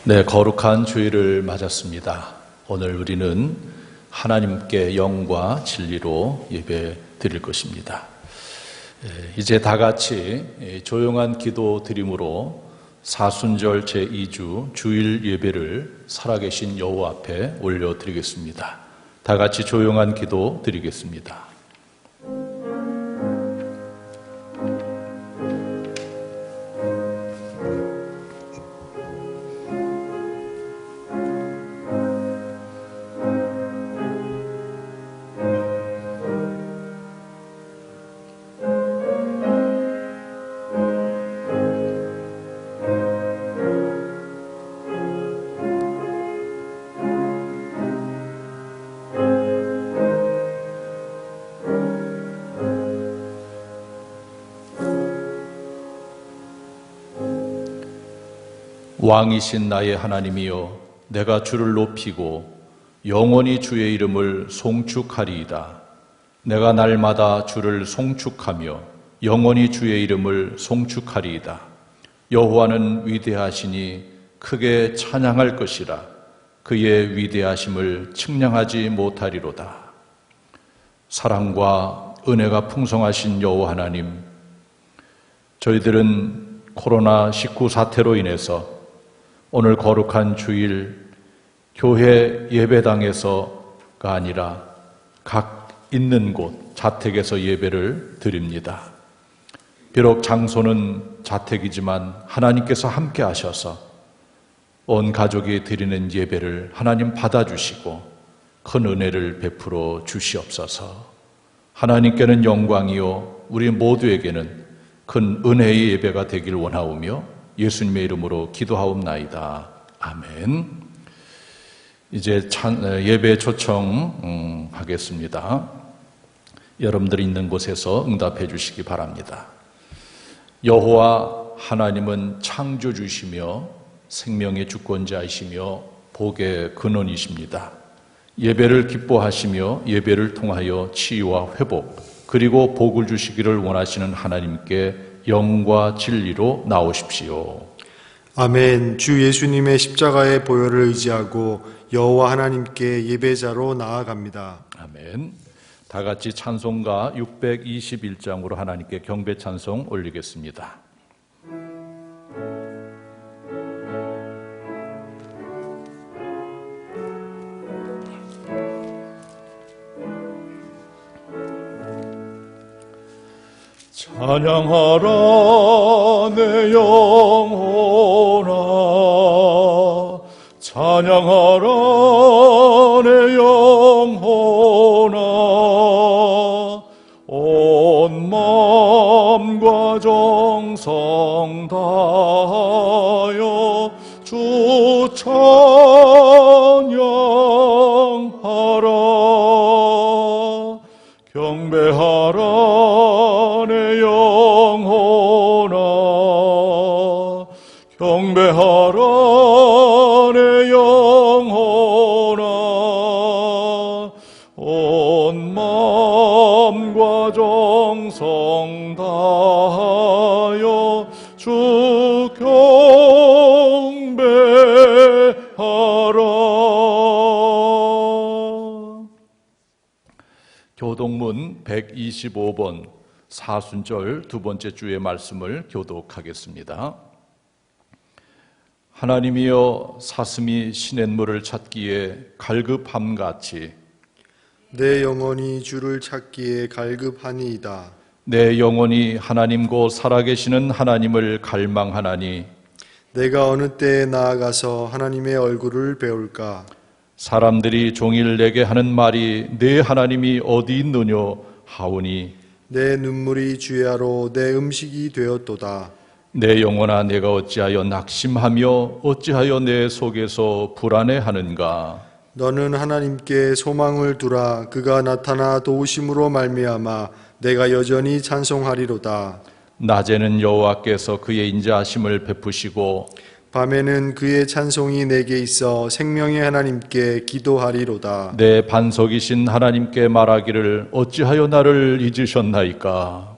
네, 거룩한 주일을 맞았습니다. 오늘 우리는 하나님께 영과 진리로 예배 드릴 것입니다. 이제 다 같이 조용한 기도 드림으로 사순절 제2주 주일 예배를 살아계신 여호와 앞에 올려드리겠습니다. 다 같이 조용한 기도 드리겠습니다. 왕이신 나의 하나님이여, 내가 주를 높이고 영원히 주의 이름을 송축하리이다. 내가 날마다 주를 송축하며 영원히 주의 이름을 송축하리이다. 여호와는 위대하시니 크게 찬양할 것이라. 그의 위대하심을 측량하지 못하리로다. 사랑과 은혜가 풍성하신 여호와 하나님, 저희들은 코로나19 사태로 인해서 오늘 거룩한 주일 교회 예배당에서가 아니라 각 있는 곳 자택에서 예배를 드립니다. 비록 장소는 자택이지만 하나님께서 함께 하셔서 온 가족이 드리는 예배를 하나님 받아주시고 큰 은혜를 베풀어 주시옵소서. 하나님께는 영광이요 우리 모두에게는 큰 은혜의 예배가 되길 원하오며 예수님의 이름으로 기도하옵나이다. 아멘. 이제 예배 초청하겠습니다. 여러분들이 있는 곳에서 응답해 주시기 바랍니다. 여호와 하나님은 창조주시며 생명의 주권자이시며 복의 근원이십니다. 예배를 기뻐하시며 예배를 통하여 치유와 회복 그리고 복을 주시기를 원하시는 하나님께 영과 진리로 나오십시오. 아멘. 주 예수님의 십자가의 보혈을 의지하고 여호와 하나님께 예배자로 나아갑니다. 아멘. 다 같이 찬송가 621장으로 하나님께 경배 찬송 올리겠습니다. 찬양하라 내 영혼아, 찬양하라 내 영혼아, 온 마음과 정성 다하여 주 찬양하라. 경배하라 내 영혼아, 경배하라 내 영혼아, 온 마음과 정성 다하여 주 경배하라. 교동문 125번 사순절 두 번째 주의 말씀을 교독하겠습니다. 하나님이여, 사슴이 시냇물을 찾기에 갈급함같이 내 영혼이 주를 찾기에 갈급하니이다. 내 영혼이 하나님 곧 살아계시는 하나님을 갈망하나니 내가 어느 때에 나아가서 하나님의 얼굴을 배울까? 사람들이 종일 내게 하는 말이 내 하나님이 어디 있느냐 하오니 내 눈물이 주야로 내 음식이 되었도다. 내 영혼아, 내가 어찌하여 낙심하며 어찌하여 내 속에서 불안해하는가? 너는 하나님께 소망을 두라. 그가 나타나 도우심으로 말미암아 내가 여전히 찬송하리로다. 낮에는 여호와께서 그의 인자하심을 베푸시고 밤에는 그의 찬송이 내게 있어 생명의 하나님께 기도하리로다. 내 반석이신 하나님께 말하기를 어찌하여 나를 잊으셨나이까?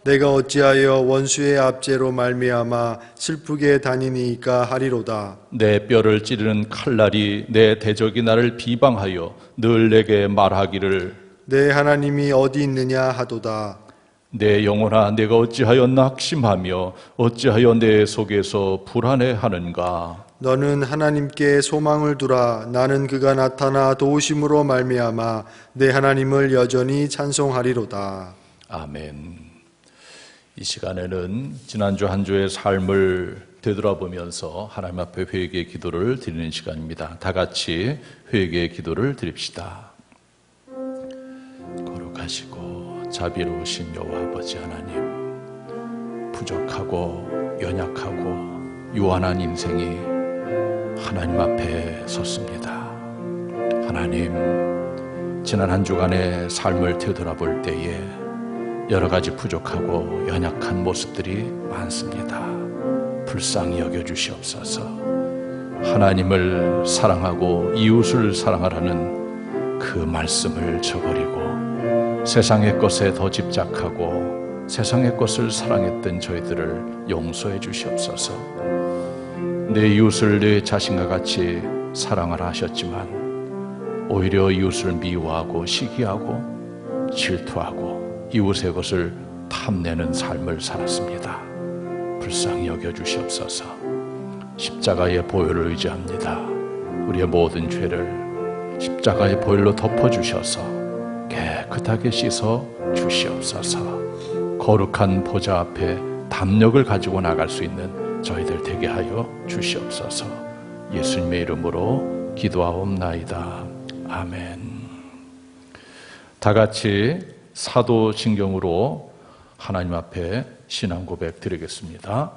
내가 어찌하여 원수의 압제로 말미암아 슬프게 다니니까 하리로다. 내 뼈를 찌르는 칼날이 내 대적이 나를 비방하여 늘 내게 말하기를 내 하나님이 어디 있느냐 하도다. 내 영혼아 내가 어찌하여 낙심하며 어찌하여 내 속에서 불안해하는가. 너는 하나님께 소망을 두라. 나는 그가 나타나 도우심으로 말미암아 내 하나님을 여전히 찬송하리로다. 아멘. 이 시간에는 지난주 한 주의 삶을 되돌아보면서 하나님 앞에 회개의 기도를 드리는 시간입니다. 다 같이 회개의 기도를 드립시다. 거룩하시고 자비로우신 여호와 아버지 하나님, 부족하고 연약하고 유한한 인생이 하나님 앞에 섰습니다. 하나님, 지난 한 주간의 삶을 되돌아볼 때에 여러 가지 부족하고 연약한 모습들이 많습니다. 불쌍히 여겨주시옵소서. 하나님을 사랑하고 이웃을 사랑하라는 그 말씀을 저버리고 세상의 것에 더 집착하고 세상의 것을 사랑했던 저희들을 용서해 주시옵소서. 내 이웃을 내 자신과 같이 사랑하라 하셨지만 오히려 이웃을 미워하고 시기하고 질투하고 이웃의 것을 탐내는 삶을 살았습니다. 불쌍히 여겨주시옵소서. 십자가의 보혈을 의지합니다. 우리의 모든 죄를 십자가의 보혈로 덮어주셔서 깨끗하게 씻어 주시옵소서. 거룩한 보좌 앞에 담력을 가지고 나갈 수 있는 저희들 되게 하여 주시옵소서. 예수님의 이름으로 기도하옵나이다. 아멘. 다 같이 사도신경으로 하나님 앞에 신앙 고백 드리겠습니다.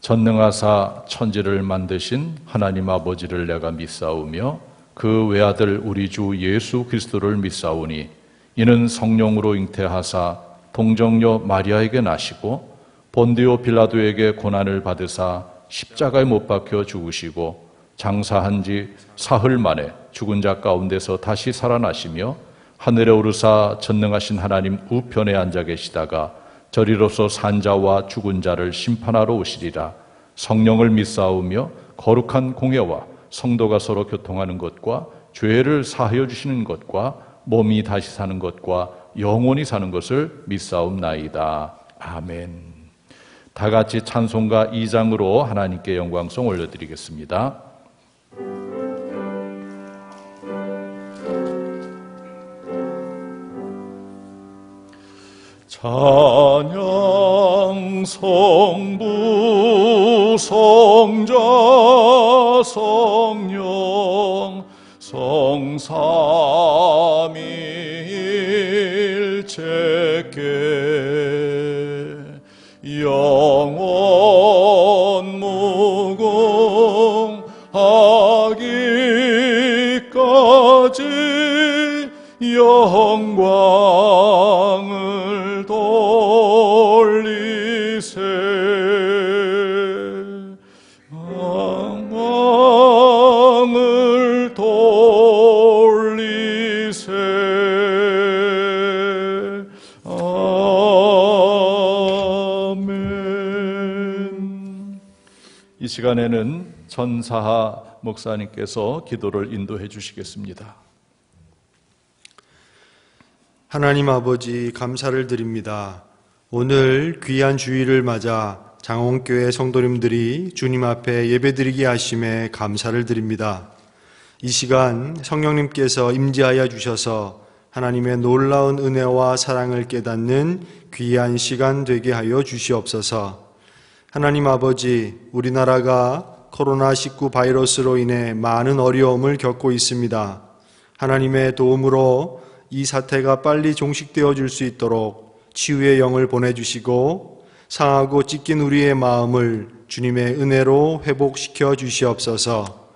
전능하사 천지를 만드신 하나님 아버지를 내가 믿사오며 그 외아들 우리 주 예수 그리스도를 믿사오니 이는 성령으로 잉태하사 동정녀 마리아에게 나시고 본디오 빌라도에게 고난을 받으사 십자가에 못 박혀 죽으시고 장사한 지 사흘 만에 죽은 자 가운데서 다시 살아나시며 하늘에 오르사 전능하신 하나님 우편에 앉아 계시다가 저리로서 산자와 죽은 자를 심판하러 오시리라. 성령을 믿사오며 거룩한 공회와 성도가 서로 교통하는 것과 죄를 사하여 주시는 것과 몸이 다시 사는 것과 영원히 사는 것을 믿사옵나이다. 아멘. 다 같이 찬송가 2장으로 하나님께 영광송 올려드리겠습니다. 찬양 성부 성자 성령 성삼위일체께 영원 무궁하기까지 영광을 돌리세. 영광을 돌리세. 아멘. 이 시간에는 전사하 목사님께서 기도를 인도해 주시겠습니다. 하나님 아버지 감사를 드립니다. 오늘 귀한 주일을 맞아 장원교회 성도님들이 주님 앞에 예배드리게 하심에 감사를 드립니다. 이 시간 성령님께서 임재하여 주셔서 하나님의 놀라운 은혜와 사랑을 깨닫는 귀한 시간 되게 하여 주시옵소서. 하나님 아버지, 우리나라가 코로나19 바이러스로 인해 많은 어려움을 겪고 있습니다. 하나님의 도움으로 이 사태가 빨리 종식되어 줄 수 있도록 치유의 영을 보내주시고 상하고 찢긴 우리의 마음을 주님의 은혜로 회복시켜 주시옵소서.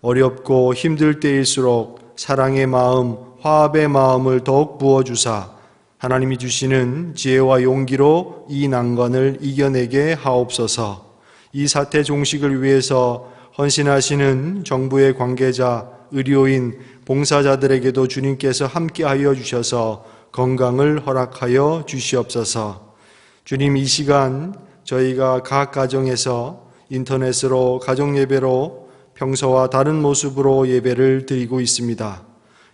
어렵고 힘들 때일수록 사랑의 마음, 화합의 마음을 더욱 부어주사 하나님이 주시는 지혜와 용기로 이 난관을 이겨내게 하옵소서. 이 사태 종식을 위해서 헌신하시는 정부의 관계자, 의료인, 봉사자들에게도 주님께서 함께하여 주셔서 건강을 허락하여 주시옵소서. 주님, 이 시간 저희가 각 가정에서 인터넷으로 가정 예배로 평소와 다른 모습으로 예배를 드리고 있습니다.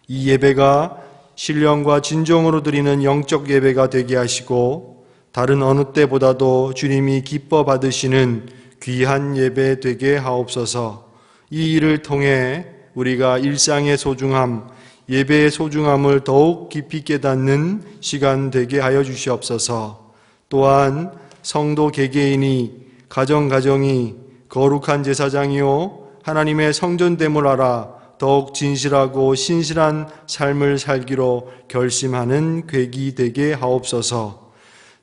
이 예배가 신령과 진정으로 드리는 영적 예배가 되게 하시고 다른 어느 때보다도 주님이 기뻐 받으시는 귀한 예배 되게 하옵소서. 이 일을 통해 우리가 일상의 소중함, 예배의 소중함을 더욱 깊이 깨닫는 시간 되게 하여 주시옵소서. 또한 성도 개개인이 가정이 거룩한 제사장이요 하나님의 성전됨을 알아 더욱 진실하고 신실한 삶을 살기로 결심하는 계기 되게 하옵소서.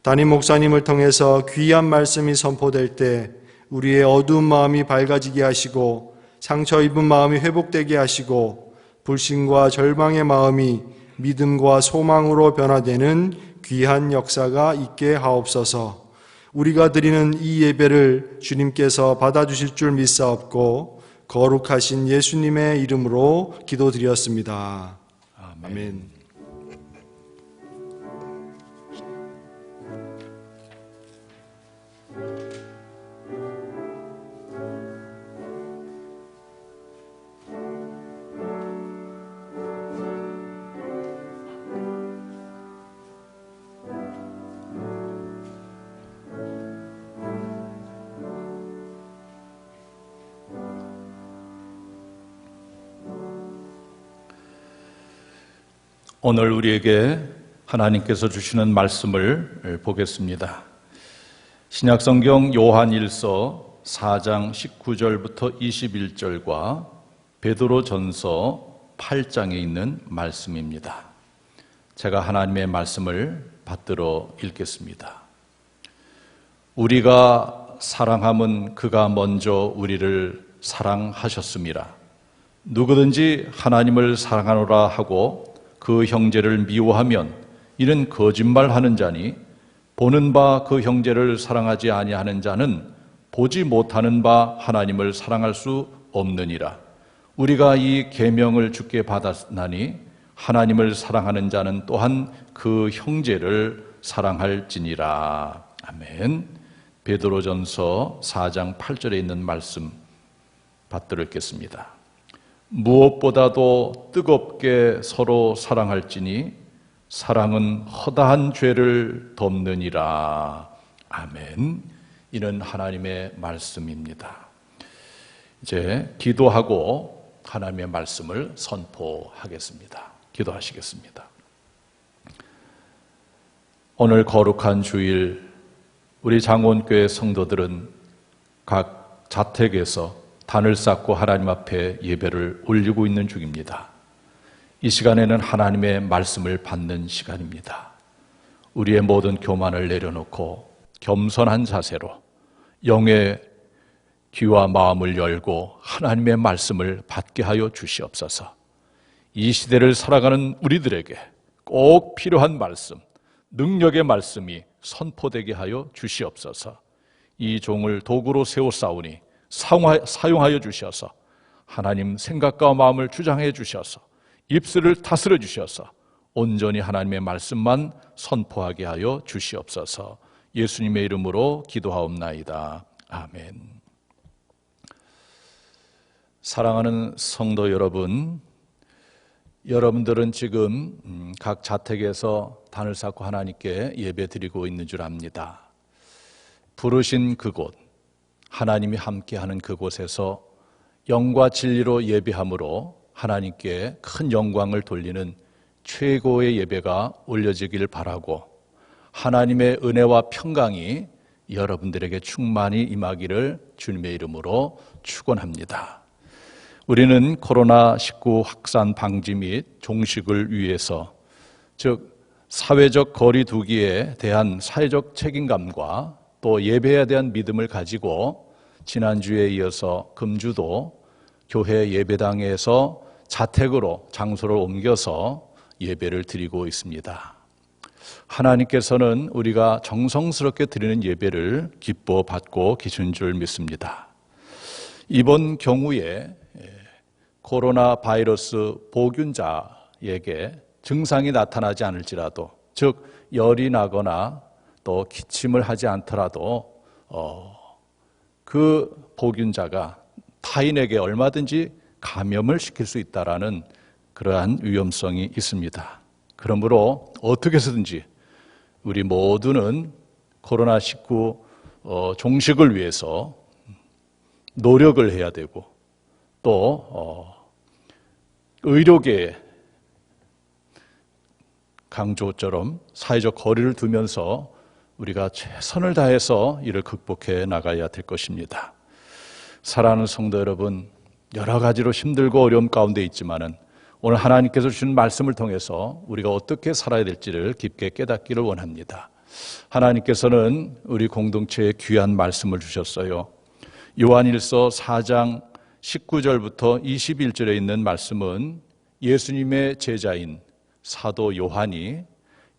담임 목사님을 통해서 귀한 말씀이 선포될 때 우리의 어두운 마음이 밝아지게 하시고 상처 입은 마음이 회복되게 하시고 불신과 절망의 마음이 믿음과 소망으로 변화되는 귀한 역사가 있게 하옵소서. 우리가 드리는 이 예배를 주님께서 받아주실 줄 믿사옵고 거룩하신 예수님의 이름으로 기도드렸습니다. 아멘. 오늘 우리에게 하나님께서 주시는 말씀을 보겠습니다. 신약성경 요한일서 4장 19절부터 21절과 베드로전서 8장에 있는 말씀입니다. 제가 하나님의 말씀을 받들어 읽겠습니다. 우리가 사랑함은 그가 먼저 우리를 사랑하셨음이라. 누구든지 하나님을 사랑하노라 하고 그 형제를 미워하면 이는 거짓말하는 자니 보는 바 그 형제를 사랑하지 아니하는 자는 보지 못하는 바 하나님을 사랑할 수 없느니라. 우리가 이 계명을 주께 받았나니 하나님을 사랑하는 자는 또한 그 형제를 사랑할지니라. 아멘. 베드로전서 4장 8절에 있는 말씀 받들어 읽겠습니다. 무엇보다도 뜨겁게 서로 사랑할지니 사랑은 허다한 죄를 덮느니라. 아멘. 이는 하나님의 말씀입니다. 이제 기도하고 하나님의 말씀을 선포하겠습니다. 기도하시겠습니다. 오늘 거룩한 주일 우리 장원교회 성도들은 각 자택에서 단을 쌓고 하나님 앞에 예배를 올리고 있는 중입니다. 이 시간에는 하나님의 말씀을 받는 시간입니다. 우리의 모든 교만을 내려놓고 겸손한 자세로 영의 귀와 마음을 열고 하나님의 말씀을 받게 하여 주시옵소서. 이 시대를 살아가는 우리들에게 꼭 필요한 말씀, 능력의 말씀이 선포되게 하여 주시옵소서. 이 종을 도구로 세워싸우니 사용하여 주셔서 하나님 생각과 마음을 주장해 주셔서 입술을 다스려 주셔서 온전히 하나님의 말씀만 선포하게 하여 주시옵소서. 예수님의 이름으로 기도하옵나이다. 아멘. 사랑하는 성도 여러분, 여러분들은 지금 각 자택에서 단을 쌓고 하나님께 예배 드리고 있는 줄 압니다. 부르신 그곳, 하나님이 함께하는 그곳에서 영과 진리로 예배함으로 하나님께 큰 영광을 돌리는 최고의 예배가 올려지길 바라고 하나님의 은혜와 평강이 여러분들에게 충만히 임하기를 주님의 이름으로 축원합니다. 우리는 코로나19 확산 방지 및 종식을 위해서 즉 사회적 거리 두기에 대한 사회적 책임감과 또 예배에 대한 믿음을 가지고 지난주에 이어서 금주도 교회 예배당에서 자택으로 장소를 옮겨서 예배를 드리고 있습니다. 하나님께서는 우리가 정성스럽게 드리는 예배를 기뻐 받고 계신 줄 믿습니다. 이번 경우에 코로나 바이러스 보균자에게 증상이 나타나지 않을지라도 즉 열이 나거나 또 기침을 하지 않더라도 그 보균자가 타인에게 얼마든지 감염을 시킬 수 있다라는 그러한 위험성이 있습니다. 그러므로 어떻게 해서든지 우리 모두는 코로나19 종식을 위해서 노력을 해야 되고 또 의료계의 강조처럼 사회적 거리를 두면서 우리가 최선을 다해서 이를 극복해 나가야 될 것입니다. 사랑하는 성도 여러분, 여러 가지로 힘들고 어려움 가운데 있지만은 오늘 하나님께서 주신 말씀을 통해서 우리가 어떻게 살아야 될지를 깊게 깨닫기를 원합니다. 하나님께서는 우리 공동체에 귀한 말씀을 주셨어요. 요한일서 4장 19절부터 21절에 있는 말씀은 예수님의 제자인 사도 요한이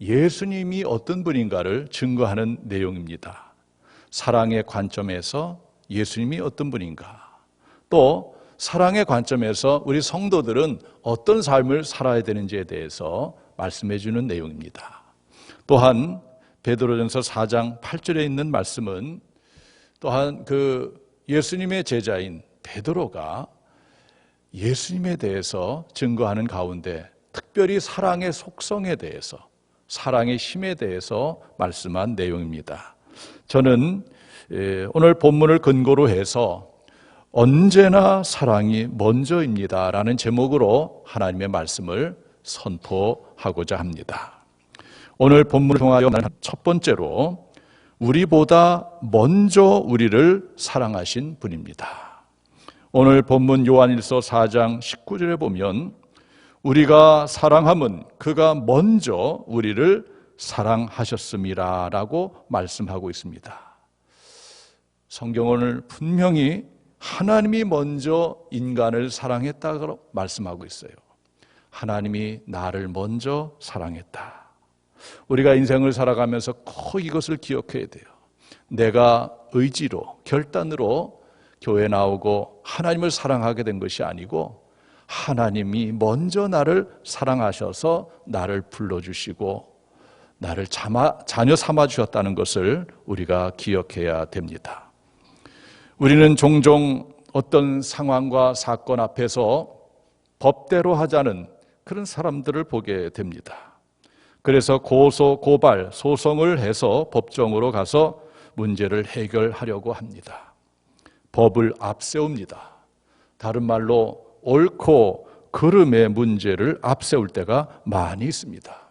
예수님이 어떤 분인가를 증거하는 내용입니다. 사랑의 관점에서 예수님이 어떤 분인가, 또 사랑의 관점에서 우리 성도들은 어떤 삶을 살아야 되는지에 대해서 말씀해 주는 내용입니다. 또한 베드로전서 4장 8절에 있는 말씀은 또한 그 예수님의 제자인 베드로가 예수님에 대해서 증거하는 가운데 특별히 사랑의 속성에 대해서, 사랑의 힘에 대해서 말씀한 내용입니다. 저는 오늘 본문을 근거로 해서 언제나 사랑이 먼저입니다 라는 제목으로 하나님의 말씀을 선포하고자 합니다. 오늘 본문을 통하여 첫 번째로 우리보다 먼저 우리를 사랑하신 분입니다. 오늘 본문 요한일서 4장 19절에 보면 우리가 사랑함은 그가 먼저 우리를 사랑하셨음이라 라고 말씀하고 있습니다. 성경은 분명히 하나님이 먼저 인간을 사랑했다고 말씀하고 있어요. 하나님이 나를 먼저 사랑했다. 우리가 인생을 살아가면서 꼭 이것을 기억해야 돼요. 내가 의지로, 결단으로 교회 나오고 하나님을 사랑하게 된 것이 아니고 하나님이 먼저 나를 사랑하셔서 나를 불러주시고 나를 자녀 삼아주셨다는 것을 우리가 기억해야 됩니다. 우리는 종종 어떤 상황과 사건 앞에서 법대로 하자는 그런 사람들을 보게 됩니다. 그래서 고발, 소송을 해서 법정으로 가서 문제를 해결하려고 합니다. 법을 앞세웁니다. 다른 말로 옳고 그름의 문제를 앞세울 때가 많이 있습니다.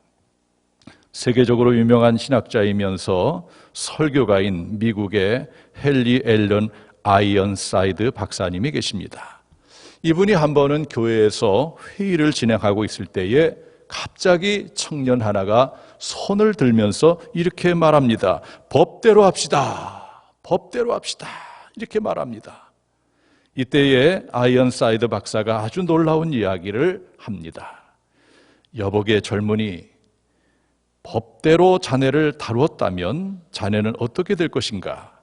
세계적으로 유명한 신학자이면서 설교가인 미국의 헨리 앨런 아이언사이드 박사님이 계십니다. 이분이 한 번은 교회에서 회의를 진행하고 있을 때에 갑자기 청년 하나가 손을 들면서 이렇게 말합니다. 법대로 합시다. 법대로 합시다. 이렇게 말합니다. 이때에 아이언사이드 박사가 아주 놀라운 이야기를 합니다. 여복의 젊은이, 법대로 자네를 다루었다면 자네는 어떻게 될 것인가?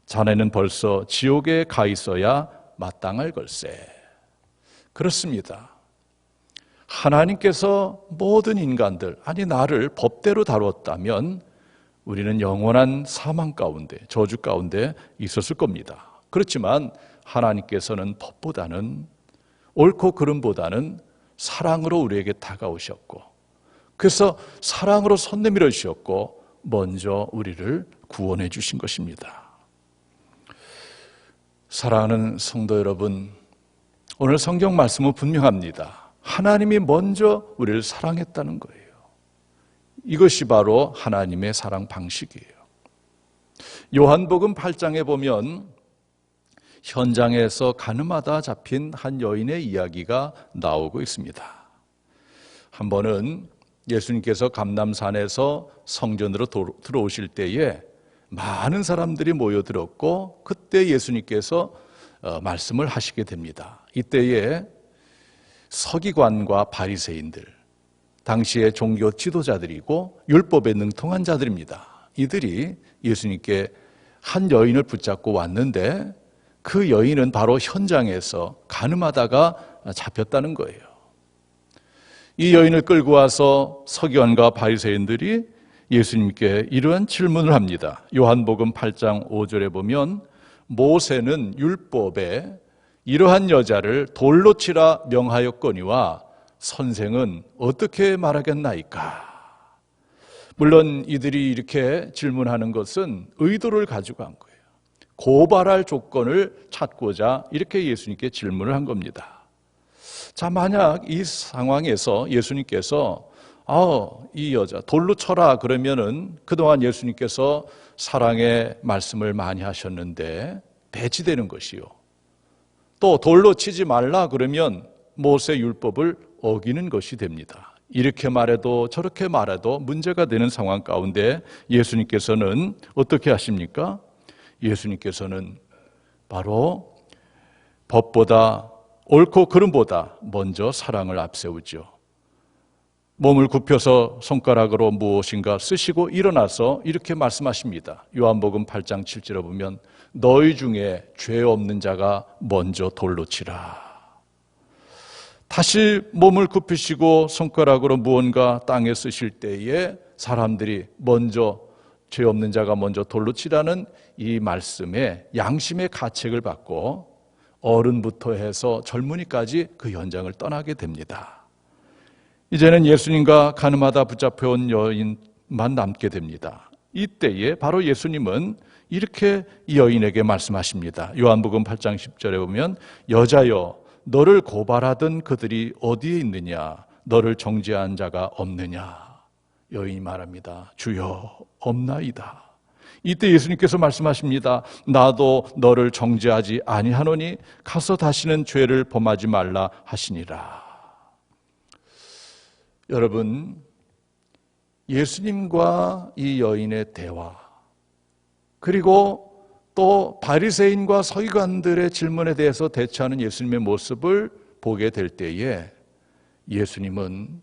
자네는 벌써 지옥에 가 있어야 마땅할 걸세. 그렇습니다. 하나님께서 모든 인간들, 아니 나를 법대로 다루었다면 우리는 영원한 사망 가운데, 저주 가운데 있었을 겁니다. 그렇지만 하나님께서는 법보다는, 옳고 그름보다는 사랑으로 우리에게 다가오셨고, 그래서 사랑으로 손 내밀어 주셨고 먼저 우리를 구원해 주신 것입니다. 사랑하는 성도 여러분, 오늘 성경 말씀은 분명합니다. 하나님이 먼저 우리를 사랑했다는 거예요. 이것이 바로 하나님의 사랑 방식이에요. 요한복음 8장에 보면 현장에서 가늠하다 잡힌 한 여인의 이야기가 나오고 있습니다. 한 번은 예수님께서 감람산에서 성전으로 들어오실 때에 많은 사람들이 모여들었고 그때 예수님께서 말씀을 하시게 됩니다. 이때에 서기관과 바리새인들, 당시의 종교 지도자들이고 율법에 능통한 자들입니다. 이들이 예수님께 한 여인을 붙잡고 왔는데 그 여인은 바로 현장에서 가늠하다가 잡혔다는 거예요. 이 여인을 끌고 와서 서기관과 바리새인들이 예수님께 이러한 질문을 합니다. 요한복음 8장 5절에 보면 모세는 율법에 이러한 여자를 돌로 치라 명하였거니와 선생은 어떻게 말하겠나이까? 물론 이들이 이렇게 질문하는 것은 의도를 가지고 한 거예요. 고발할 조건을 찾고자 이렇게 예수님께 질문을 한 겁니다. 자, 만약 이 상황에서 예수님께서 이 여자 돌로 쳐라 그러면은 그동안 예수님께서 사랑의 말씀을 많이 하셨는데 배치되는 것이요. 또 돌로 치지 말라 그러면 모세 율법을 어기는 것이 됩니다. 이렇게 말해도 저렇게 말해도 문제가 되는 상황 가운데 예수님께서는 어떻게 하십니까? 예수님께서는 바로 법보다 옳고 그름보다 먼저 사랑을 앞세우죠. 몸을 굽혀서 손가락으로 무엇인가 쓰시고 일어나서 이렇게 말씀하십니다. 요한복음 8장 7절에 보면 너희 중에 죄 없는 자가 먼저 돌로 치라. 다시 몸을 굽히시고 손가락으로 무언가 땅에 쓰실 때에 사람들이 먼저 죄 없는 자가 먼저 돌로 치라는 이 말씀에 양심의 가책을 받고 어른부터 해서 젊은이까지 그 현장을 떠나게 됩니다. 이제는 예수님과 가늠하다 붙잡혀온 여인만 남게 됩니다. 이때에 바로 예수님은 이렇게 이 여인에게 말씀하십니다. 요한복음 8장 10절에 보면 여자여 너를 고발하던 그들이 어디에 있느냐? 너를 정죄한 자가 없느냐? 여인이 말합니다. 주여 없나이다. 이때 예수님께서 말씀하십니다. 나도 너를 정죄하지 아니하노니 가서 다시는 죄를 범하지 말라 하시니라. 여러분, 예수님과 이 여인의 대화, 그리고 또 바리새인과 서기관들의 질문에 대해서 대처하는 예수님의 모습을 보게 될 때에 예수님은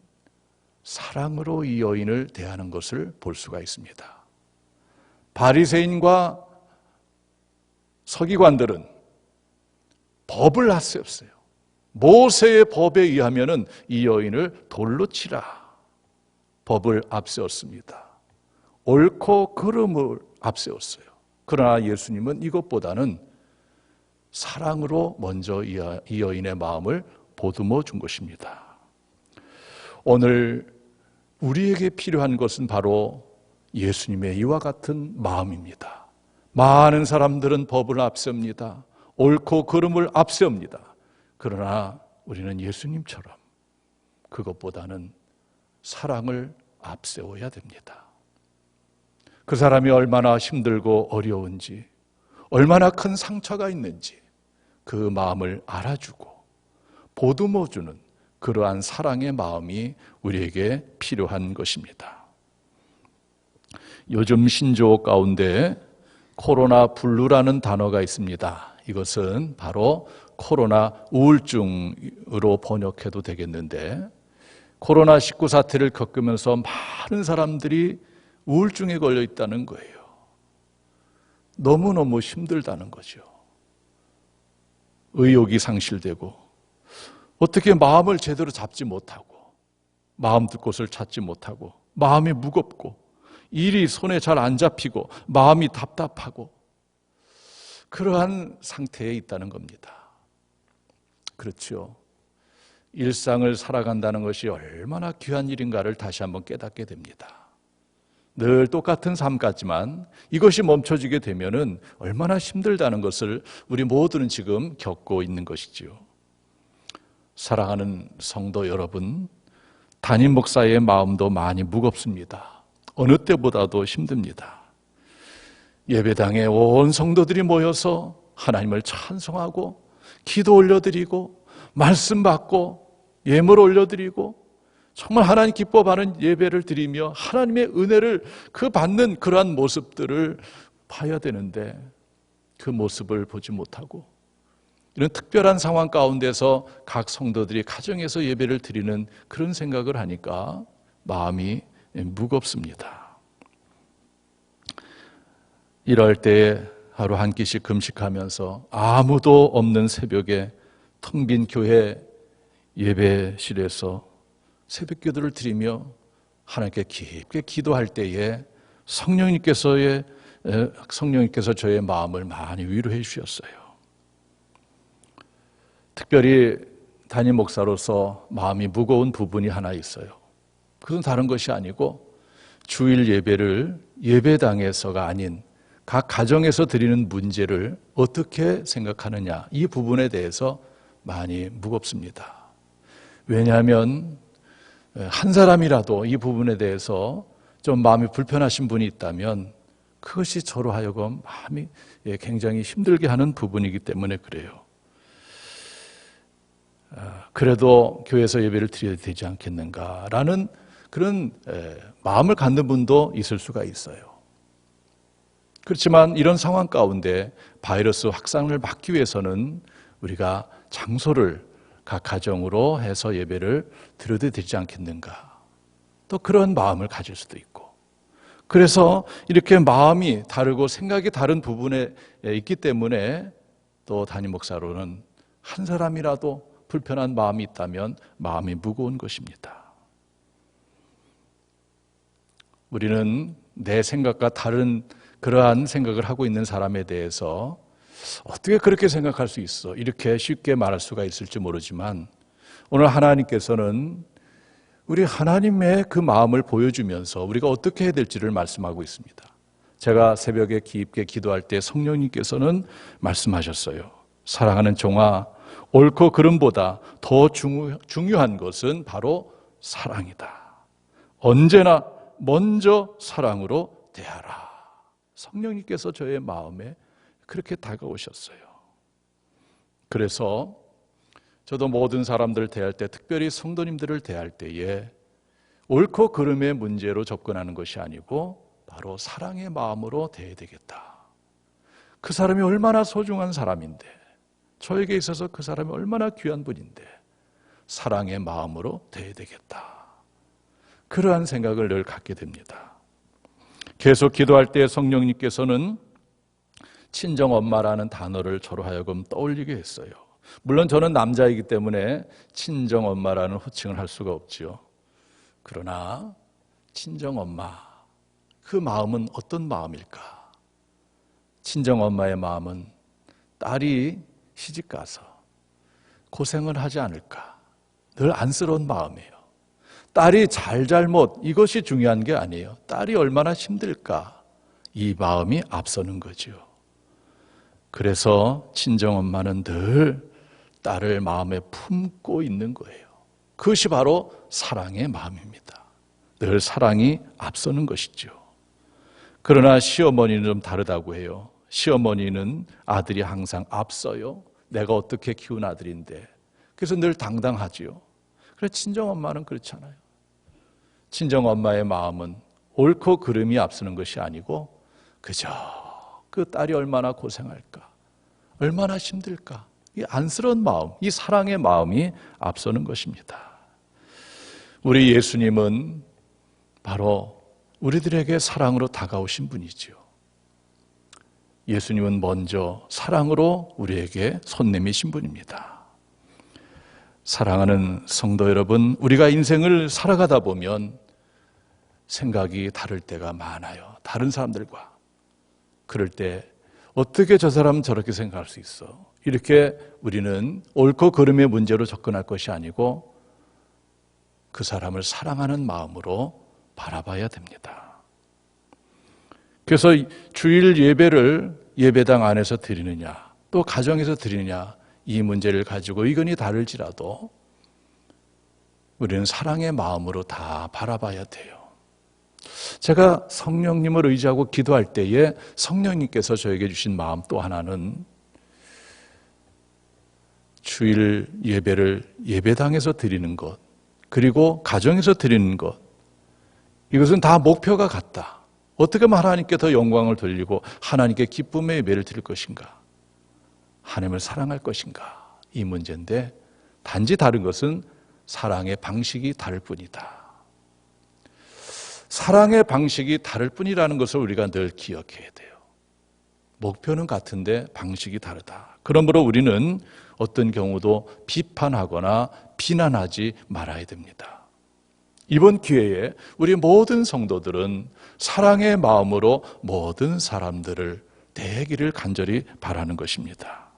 사랑으로 이 여인을 대하는 것을 볼 수가 있습니다. 바리새인과 서기관들은 법을 앞세웠어요. 모세의 법에 의하면은 이 여인을 돌로 치라. 법을 앞세웠습니다. 옳고 그름을 앞세웠어요. 그러나 예수님은 이것보다는 사랑으로 먼저 이 여인의 마음을 보듬어 준 것입니다. 오늘 우리에게 필요한 것은 바로 예수님의 이와 같은 마음입니다. 많은 사람들은 법을 앞세웁니다. 옳고 그름을 앞세웁니다. 그러나 우리는 예수님처럼 그것보다는 사랑을 앞세워야 됩니다. 그 사람이 얼마나 힘들고 어려운지, 얼마나 큰 상처가 있는지 그 마음을 알아주고 보듬어주는 그러한 사랑의 마음이 우리에게 필요한 것입니다. 요즘 신조어 가운데 코로나 블루라는 단어가 있습니다. 이것은 바로 코로나 우울증으로 번역해도 되겠는데, 코로나19 사태를 겪으면서 많은 사람들이 우울증에 걸려 있다는 거예요. 너무너무 힘들다는 거죠. 의욕이 상실되고 어떻게 마음을 제대로 잡지 못하고 마음 둘 곳을 찾지 못하고 마음이 무겁고 일이 손에 잘 안 잡히고 마음이 답답하고 그러한 상태에 있다는 겁니다. 그렇죠. 일상을 살아간다는 것이 얼마나 귀한 일인가를 다시 한번 깨닫게 됩니다. 늘 똑같은 삶 같지만 이것이 멈춰지게 되면은 얼마나 힘들다는 것을 우리 모두는 지금 겪고 있는 것이지요. 사랑하는 성도 여러분, 담임 목사의 마음도 많이 무겁습니다. 어느 때보다도 힘듭니다. 예배당에 온 성도들이 모여서 하나님을 찬송하고 기도 올려드리고 말씀 받고 예물 올려드리고 정말 하나님 기뻐하는 예배를 드리며 하나님의 은혜를 받는 그러한 모습들을 봐야 되는데 그 모습을 보지 못하고 이런 특별한 상황 가운데서 각 성도들이 가정에서 예배를 드리는 그런 생각을 하니까 마음이 무겁습니다. 이럴 때에 하루 한 끼씩 금식하면서 아무도 없는 새벽에 텅 빈 교회 예배실에서 새벽 기도를 드리며 하나님께 깊게 기도할 때에 성령님께서 저의 마음을 많이 위로해 주셨어요. 특별히 담임 목사로서 마음이 무거운 부분이 하나 있어요. 그건 다른 것이 아니고 주일 예배를 예배당에서가 아닌 각 가정에서 드리는 문제를 어떻게 생각하느냐, 이 부분에 대해서 많이 무겁습니다. 왜냐하면 한 사람이라도 이 부분에 대해서 좀 마음이 불편하신 분이 있다면 그것이 저로 하여금 마음이 굉장히 힘들게 하는 부분이기 때문에 그래요. 그래도 교회에서 예배를 드려야 되지 않겠는가라는 그런 마음을 갖는 분도 있을 수가 있어요. 그렇지만 이런 상황 가운데 바이러스 확산을 막기 위해서는 우리가 장소를 각 가정으로 해서 예배를 드려도 되지 않겠는가, 또 그런 마음을 가질 수도 있고, 그래서 이렇게 마음이 다르고 생각이 다른 부분에 있기 때문에 또 담임 목사로는 한 사람이라도 불편한 마음이 있다면 마음이 무거운 것입니다. 우리는 내 생각과 다른 그러한 생각을 하고 있는 사람에 대해서 어떻게 그렇게 생각할 수 있어? 이렇게 쉽게 말할 수가 있을지 모르지만 오늘 하나님께서는 우리 하나님의 그 마음을 보여주면서 우리가 어떻게 해야 될지를 말씀하고 있습니다. 제가 새벽에 깊게 기도할 때 성령님께서는 말씀하셨어요. 사랑하는 종아, 옳고 그름보다 더 중요한 것은 바로 사랑이다. 언제나 먼저 사랑으로 대하라. 성령님께서 저의 마음에 그렇게 다가오셨어요. 그래서 저도 모든 사람들을 대할 때, 특별히 성도님들을 대할 때에 옳고 그름의 문제로 접근하는 것이 아니고 바로 사랑의 마음으로 대해야 되겠다. 그 사람이 얼마나 소중한 사람인데, 저에게 있어서 그 사람이 얼마나 귀한 분인데 사랑의 마음으로 대해야 되겠다. 그러한 생각을 늘 갖게 됩니다. 계속 기도할 때 성령님께서는 친정엄마라는 단어를 저로 하여금 떠올리게 했어요. 물론 저는 남자이기 때문에 친정엄마라는 호칭을 할 수가 없지요. 그러나 친정엄마, 그 마음은 어떤 마음일까? 친정엄마의 마음은 딸이 시집가서 고생을 하지 않을까? 늘 안쓰러운 마음이에요. 딸이 잘못 이것이 중요한 게 아니에요. 딸이 얼마나 힘들까? 이 마음이 앞서는 거죠. 그래서 친정엄마는 늘 딸을 마음에 품고 있는 거예요. 그것이 바로 사랑의 마음입니다. 늘 사랑이 앞서는 것이죠. 그러나 시어머니는 좀 다르다고 해요. 시어머니는 아들이 항상 앞서요. 내가 어떻게 키운 아들인데. 그래서 늘 당당하지요. 그래, 친정엄마는 그렇잖아요. 친정엄마의 마음은 옳고 그름이 앞서는 것이 아니고 그저 그 딸이 얼마나 고생할까, 얼마나 힘들까, 이 안쓰러운 마음, 이 사랑의 마음이 앞서는 것입니다. 우리 예수님은 바로 우리들에게 사랑으로 다가오신 분이지요. 예수님은 먼저 사랑으로 우리에게 손 내미신 분입니다. 사랑하는 성도 여러분, 우리가 인생을 살아가다 보면 생각이 다를 때가 많아요. 다른 사람들과. 그럴 때 어떻게 저 사람은 저렇게 생각할 수 있어? 이렇게 우리는 옳고 그름의 문제로 접근할 것이 아니고 그 사람을 사랑하는 마음으로 바라봐야 됩니다. 그래서 주일 예배를 예배당 안에서 드리느냐, 또 가정에서 드리느냐, 이 문제를 가지고 의견이 다를지라도 우리는 사랑의 마음으로 다 바라봐야 돼요. 제가 성령님을 의지하고 기도할 때에 성령님께서 저에게 주신 마음 또 하나는 주일 예배를 예배당에서 드리는 것, 그리고 가정에서 드리는 것, 이것은 다 목표가 같다. 어떻게 하면 하나님께 더 영광을 돌리고 하나님께 기쁨의 예배를 드릴 것인가? 하나님을 사랑할 것인가? 이 문제인데 단지 다른 것은 사랑의 방식이 다를 뿐이다. 사랑의 방식이 다를 뿐이라는 것을 우리가 늘 기억해야 돼요. 목표는 같은데 방식이 다르다. 그러므로 우리는 어떤 경우도 비판하거나 비난하지 말아야 됩니다. 이번 기회에 우리 모든 성도들은 사랑의 마음으로 모든 사람들을 대하기를 간절히 바라는 것입니다.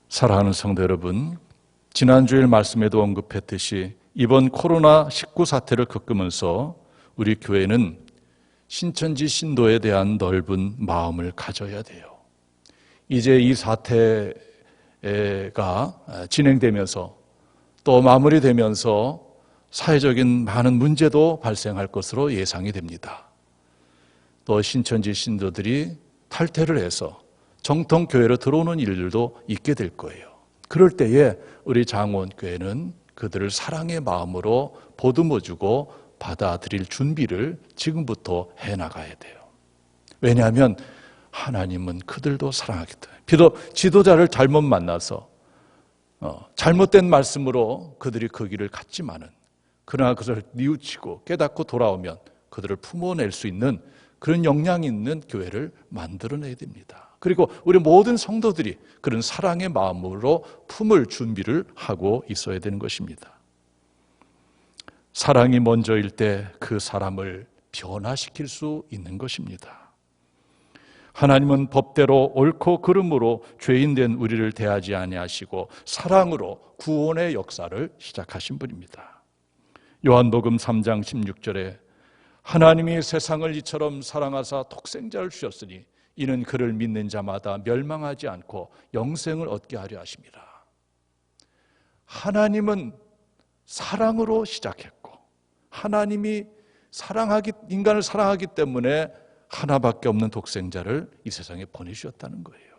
사랑하는 성도 여러분, 지난주일 말씀에도 언급했듯이 이번 코로나19 사태를 겪으면서 우리 교회는 신천지 신도에 대한 넓은 마음을 가져야 돼요. 이제 이 사태가 진행되면서 또 마무리되면서 사회적인 많은 문제도 발생할 것으로 예상이 됩니다. 또 신천지 신도들이 탈퇴를 해서 정통 교회로 들어오는 일들도 있게 될 거예요. 그럴 때에 우리 장원교회는 그들을 사랑의 마음으로 보듬어주고 받아들일 준비를 지금부터 해나가야 돼요. 왜냐하면 하나님은 그들도 사랑하기 때문에. 비록 지도자를 잘못 만나서 잘못된 말씀으로 그들이 그 길을 갔지만은, 그러나 그것을 뉘우치고 깨닫고 돌아오면 그들을 품어낼 수 있는 그런 역량이 있는 교회를 만들어내야 됩니다. 그리고 우리 모든 성도들이 그런 사랑의 마음으로 품을 준비를 하고 있어야 되는 것입니다. 사랑이 먼저일 때 그 사람을 변화시킬 수 있는 것입니다. 하나님은 법대로 옳고 그름으로 죄인된 우리를 대하지 아니하시고 사랑으로 구원의 역사를 시작하신 분입니다. 요한복음 3장 16절에 하나님이 세상을 이처럼 사랑하사 독생자를 주셨으니 이는 그를 믿는 자마다 멸망하지 않고 영생을 얻게 하려 하심이라. 하나님은 사랑으로 시작했고 하나님이 인간을 사랑하기 때문에 하나밖에 없는 독생자를 이 세상에 보내주셨다는 거예요.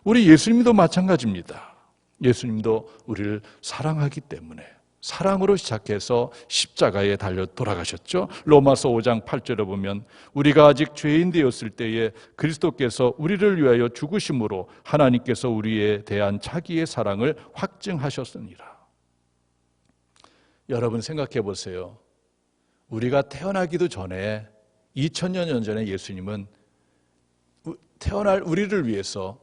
우리 예수님도 마찬가지입니다. 예수님도 우리를 사랑하기 때문에 사랑으로 시작해서 십자가에 달려 돌아가셨죠. 로마서 5장 8절에 보면 우리가 아직 죄인 되었을 때에 그리스도께서 우리를 위하여 죽으심으로 하나님께서 우리에 대한 자기의 사랑을 확증하셨으니라. 여러분 생각해 보세요. 우리가 태어나기도 전에 2000여 년 전에 예수님은 태어날 우리를 위해서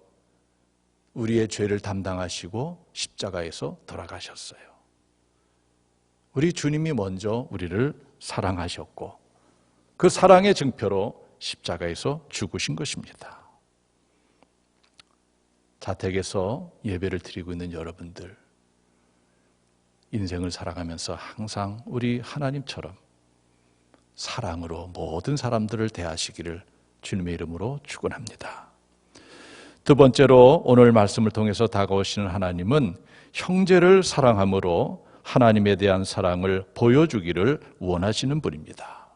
우리의 죄를 담당하시고 십자가에서 돌아가셨어요. 우리 주님이 먼저 우리를 사랑하셨고 그 사랑의 증표로 십자가에서 죽으신 것입니다. 자택에서 예배를 드리고 있는 여러분들, 인생을 살아가면서 항상 우리 하나님처럼 사랑으로 모든 사람들을 대하시기를 주님의 이름으로 축원합니다. 두 번째로 오늘 말씀을 통해서 다가오시는 하나님은 형제를 사랑함으로 하나님에 대한 사랑을 보여주기를 원하시는 분입니다.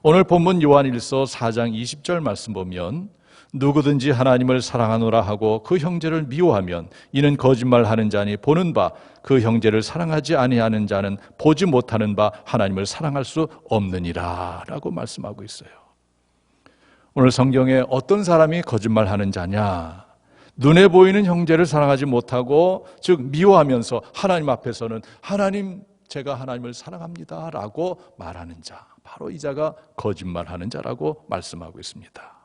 오늘 본문 요한일서 4장 20절 말씀 보면 누구든지 하나님을 사랑하노라 하고 그 형제를 미워하면 이는 거짓말하는 자니 보는 바 그 형제를 사랑하지 아니하는 자는 보지 못하는 바 하나님을 사랑할 수 없느니라 라고 말씀하고 있어요. 오늘 성경에 어떤 사람이 거짓말하는 자냐? 눈에 보이는 형제를 사랑하지 못하고 즉 미워하면서 하나님 앞에서는 하나님, 제가 하나님을 사랑합니다 라고 말하는 자, 바로 이 자가 거짓말하는 자라고 말씀하고 있습니다.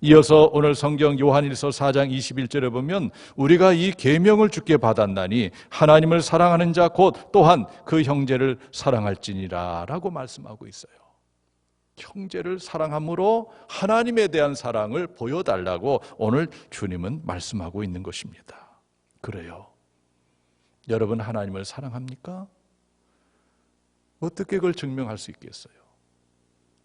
이어서 오늘 성경 요한일서 4장 21절에 보면 우리가 이 계명을 주께 받았나니 하나님을 사랑하는 자 곧 또한 그 형제를 사랑할지니라 라고 말씀하고 있어요. 형제를 사랑함으로 하나님에 대한 사랑을 보여달라고 오늘 주님은 말씀하고 있는 것입니다. 그래요. 여러분 하나님을 사랑합니까? 어떻게 그걸 증명할 수 있겠어요?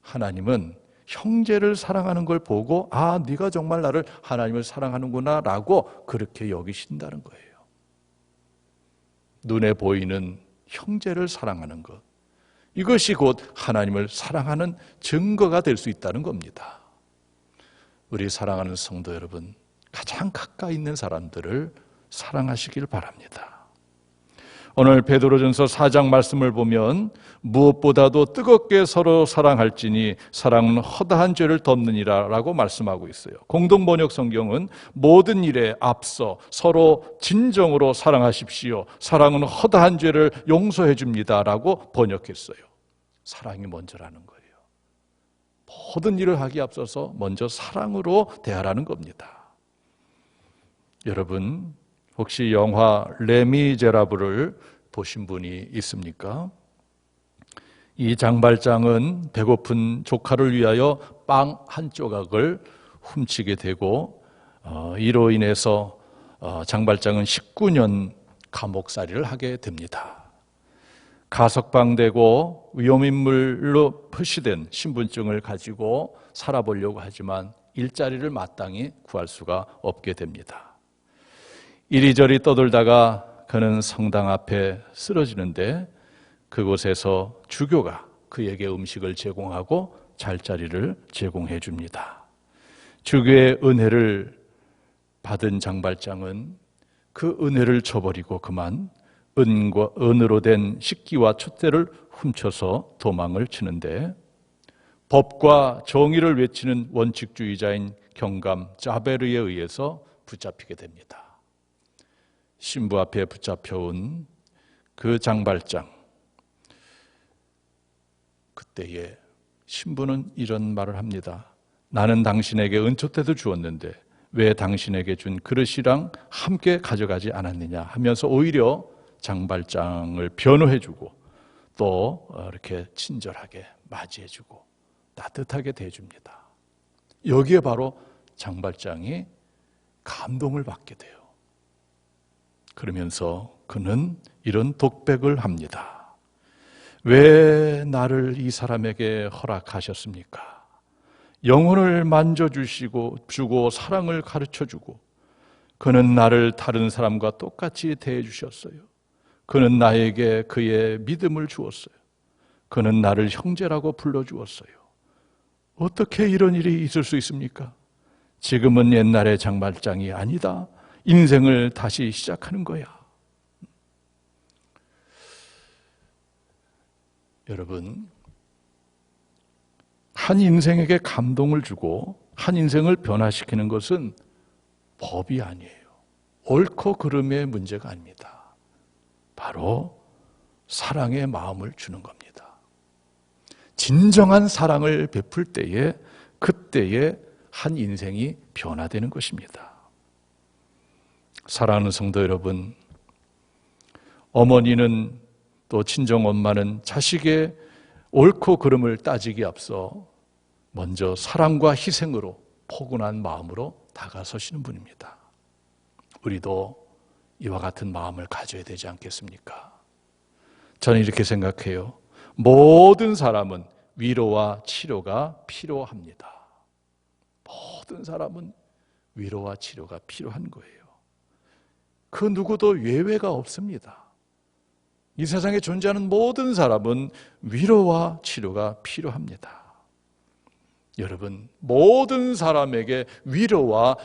하나님은 형제를 사랑하는 걸 보고 아, 네가 정말 나를 하나님을 사랑하는구나 라고 그렇게 여기신다는 거예요. 눈에 보이는 형제를 사랑하는 것, 이것이 곧 하나님을 사랑하는 증거가 될 수 있다는 겁니다. 우리 사랑하는 성도 여러분, 가장 가까이 있는 사람들을 사랑하시길 바랍니다. 오늘 베드로전서 4장 말씀을 보면 무엇보다도 뜨겁게 서로 사랑할지니 사랑은 허다한 죄를 덮느니라 라고 말씀하고 있어요. 공동번역 성경은 모든 일에 앞서 서로 진정으로 사랑하십시오. 사랑은 허다한 죄를 용서해 줍니다 라고 번역했어요. 사랑이 먼저라는 거예요. 모든 일을 하기에 앞서서 먼저 사랑으로 대하라는 겁니다. 여러분 혹시 영화 레미제라블을 보신 분이 있습니까? 이 장발장은 배고픈 조카를 위하여 빵 한 조각을 훔치게 되고 이로 인해서 장발장은 19년 감옥살이를 하게 됩니다. 가석방되고 위험인물로 표시된 신분증을 가지고 살아보려고 하지만 일자리를 마땅히 구할 수가 없게 됩니다. 이리저리 떠돌다가 그는 성당 앞에 쓰러지는데 그곳에서 주교가 그에게 음식을 제공하고 잘자리를 제공해 줍니다. 주교의 은혜를 받은 장발장은 그 은혜를 저버리고 그만 은으로 된 식기와 촛대를 훔쳐서 도망을 치는데 법과 정의를 외치는 원칙주의자인 경감 자베르에 의해서 붙잡히게 됩니다. 신부 앞에 붙잡혀온 그 장발장, 그때에 신부는 이런 말을 합니다. 나는 당신에게 은촛대도 주었는데 왜 당신에게 준 그릇이랑 함께 가져가지 않았느냐 하면서 오히려 장발장을 변호해주고 또 이렇게 친절하게 맞이해주고 따뜻하게 대해줍니다. 여기에 바로 장발장이 감동을 받게 돼요. 그러면서 그는 이런 독백을 합니다. 왜 나를 이 사람에게 허락하셨습니까? 영혼을 주고 사랑을 가르쳐주고 그는 나를 다른 사람과 똑같이 대해주셨어요. 그는 나에게 그의 믿음을 주었어요. 그는 나를 형제라고 불러주었어요. 어떻게 이런 일이 있을 수 있습니까? 지금은 옛날의 장발장이 아니다. 인생을 다시 시작하는 거야. 여러분, 한 인생에게 감동을 주고 한 인생을 변화시키는 것은 법이 아니에요. 옳고 그름의 문제가 아닙니다. 바로 사랑의 마음을 주는 겁니다. 진정한 사랑을 베풀 때에 그때에 한 인생이 변화되는 것입니다. 사랑하는 성도 여러분, 어머니는 또 친정엄마는 자식의 옳고 그름을 따지기 앞서 먼저 사랑과 희생으로 포근한 마음으로 다가서시는 분입니다. 우리도 이와 같은 마음을 가져야 되지 않겠습니까? 저는 이렇게 생각해요. 모든 사람은 위로와 치료가 필요합니다. 모든 사람은 위로와 치료가 필요한 거예요. 그 누구도 예외가 없습니다. 이 세상에 존재하는 모든 사람은 위로와 치료가 필요합니다. 여러분, 모든 사람에게 위로와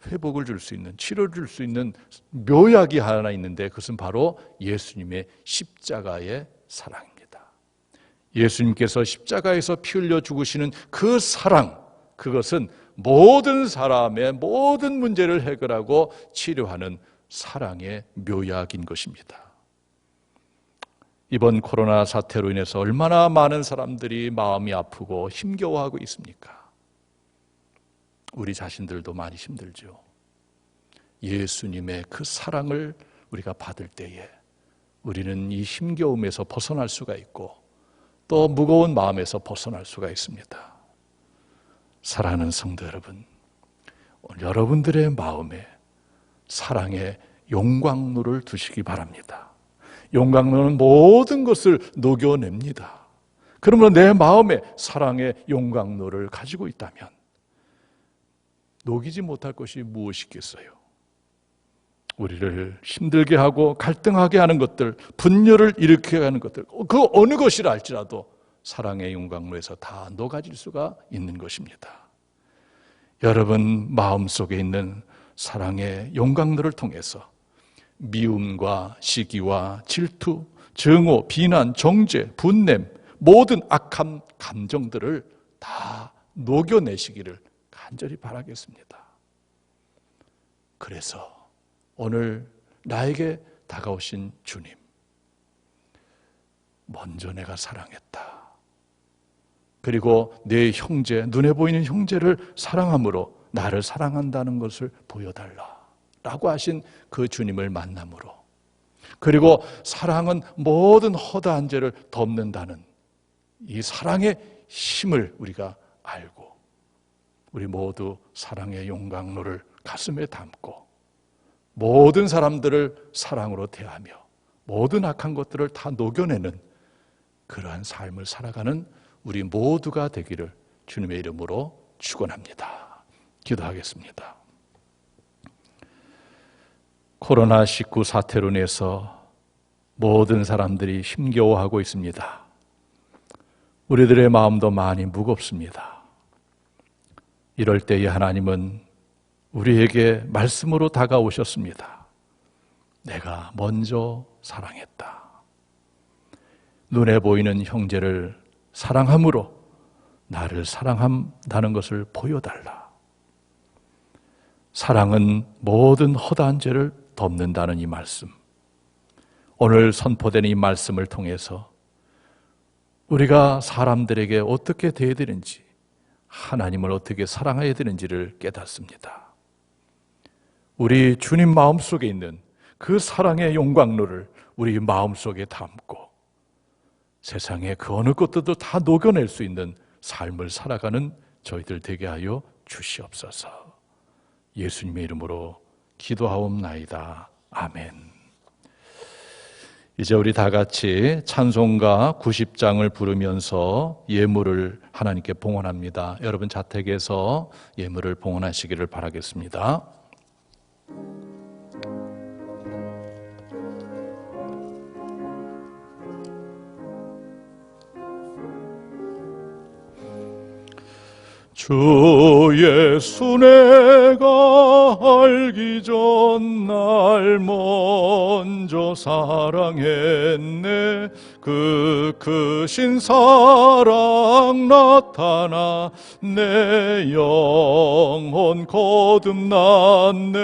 회복을 줄 수 있는, 치료를 줄 수 있는 묘약이 하나 있는데 그것은 바로 예수님의 십자가의 사랑입니다. 예수님께서 십자가에서 피 흘려 죽으시는 그 사랑, 그것은 모든 사람의 모든 문제를 해결하고 치료하는 사랑의 묘약인 것입니다. 이번 코로나 사태로 인해서 얼마나 많은 사람들이 마음이 아프고 힘겨워하고 있습니까? 우리 자신들도 많이 힘들죠. 예수님의 그 사랑을 우리가 받을 때에 우리는 이 힘겨움에서 벗어날 수가 있고 또 무거운 마음에서 벗어날 수가 있습니다. 사랑하는 성도 여러분, 오늘 여러분들의 마음에 사랑의 용광로를 두시기 바랍니다. 용광로는 모든 것을 녹여냅니다. 그러면 내 마음에 사랑의 용광로를 가지고 있다면 녹이지 못할 것이 무엇이겠어요? 우리를 힘들게 하고 갈등하게 하는 것들, 분열을 일으키게 하는 것들, 그 어느 것이라 할지라도 사랑의 용광로에서 다 녹아질 수가 있는 것입니다. 여러분 마음속에 있는 사랑의 용광로를 통해서 미움과 시기와 질투, 증오, 비난, 정죄, 분냄, 모든 악한 감정들을 다 녹여내시기를 간절히 바라겠습니다. 그래서 오늘 나에게 다가오신 주님, 먼저 내가 사랑했다. 그리고 내 형제, 눈에 보이는 형제를 사랑함으로 나를 사랑한다는 것을 보여달라 라고 하신 그 주님을 만남으로 그리고 사랑은 모든 허다한 죄를 덮는다는 이 사랑의 힘을 우리가 알고 우리 모두 사랑의 용광로를 가슴에 담고 모든 사람들을 사랑으로 대하며 모든 악한 것들을 다 녹여내는 그러한 삶을 살아가는 우리 모두가 되기를 주님의 이름으로 축원합니다. 기도하겠습니다. 코로나19 사태로 인해서 모든 사람들이 힘겨워하고 있습니다. 우리들의 마음도 많이 무겁습니다. 이럴 때에 하나님은 우리에게 말씀으로 다가오셨습니다. 내가 먼저 사랑했다. 눈에 보이는 형제를 사랑함으로 나를 사랑한다는 것을 보여달라. 사랑은 모든 허다한 죄를 덮는다는 이 말씀. 오늘 선포되는 이 말씀을 통해서 우리가 사람들에게 어떻게 대해야 되는지, 하나님을 어떻게 사랑해야 되는지를 깨닫습니다. 우리 주님 마음속에 있는 그 사랑의 용광로를 우리 마음속에 담고 세상의 그 어느 것들도 다 녹여낼 수 있는 삶을 살아가는 저희들 되게 하여 주시옵소서. 예수님의 이름으로 기도하옵나이다. 아멘. 이제 우리 다 같이 찬송가 90장을 부르면서 예물을 하나님께 봉헌합니다. 여러분 자택에서 예물을 봉헌하시기를 바라겠습니다. 주 예수 내가 알기 전 날 먼저 사랑했네. 그 크신 사랑 나타나 내 영혼 거듭났네.